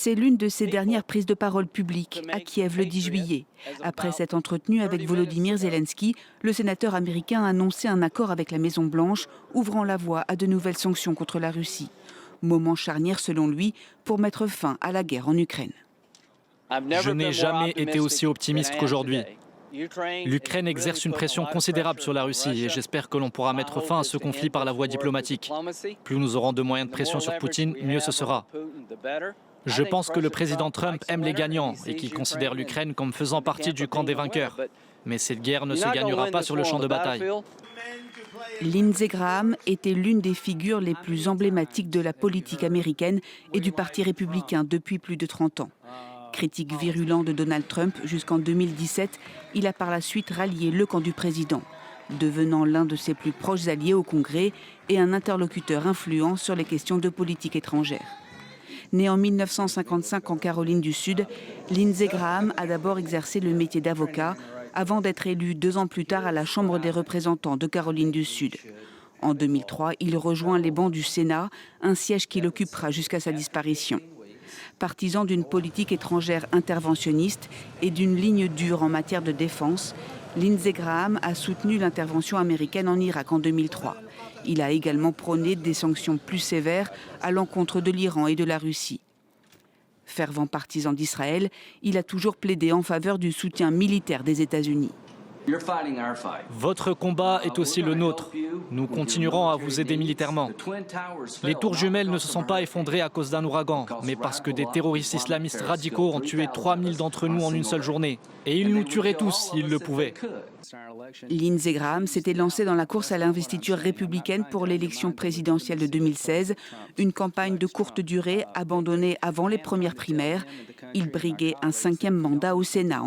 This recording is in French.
C'est l'une de ses dernières prises de parole publiques à Kiev le 10 juillet. Après s'être entretenu avec Volodymyr Zelensky, le sénateur américain a annoncé un accord avec la Maison-Blanche, ouvrant la voie à de nouvelles sanctions contre la Russie. Moment charnière selon lui pour mettre fin à la guerre en Ukraine. Je n'ai jamais été aussi optimiste qu'aujourd'hui. L'Ukraine exerce une pression considérable sur la Russie et j'espère que l'on pourra mettre fin à ce conflit par la voie diplomatique. Plus nous aurons de moyens de pression sur Poutine, mieux ce sera. Je pense que le président Trump aime les gagnants et qu'il considère l'Ukraine comme faisant partie du camp des vainqueurs. Mais cette guerre ne se gagnera pas sur le champ de bataille. Lindsey Graham était l'une des figures les plus emblématiques de la politique américaine et du Parti républicain depuis plus de 30 ans. Critique virulent de Donald Trump jusqu'en 2017, il a par la suite rallié le camp du président, devenant l'un de ses plus proches alliés au Congrès et un interlocuteur influent sur les questions de politique étrangère. Né en 1955 en Caroline du Sud, Lindsey Graham a d'abord exercé le métier d'avocat avant d'être élu 2 ans plus tard à la Chambre des représentants de Caroline du Sud. En 2003, il rejoint les bancs du Sénat, un siège qu'il occupera jusqu'à sa disparition. Partisan d'une politique étrangère interventionniste et d'une ligne dure en matière de défense, Lindsey Graham a soutenu l'intervention américaine en Irak en 2003. Il a également prôné des sanctions plus sévères à l'encontre de l'Iran et de la Russie. Fervent partisan d'Israël, il a toujours plaidé en faveur du soutien militaire des États-Unis. Votre combat est aussi le nôtre. Nous continuerons à vous aider militairement. Les tours jumelles ne se sont pas effondrées à cause d'un ouragan, mais parce que des terroristes islamistes radicaux ont tué 3000 d'entre nous en une seule journée. Et ils nous tueraient tous s'ils le pouvaient. Lindsey Graham s'était lancé dans la course à l'investiture républicaine pour l'élection présidentielle de 2016, une campagne de courte durée abandonnée avant les premières primaires. Il briguait un 5e mandat au Sénat.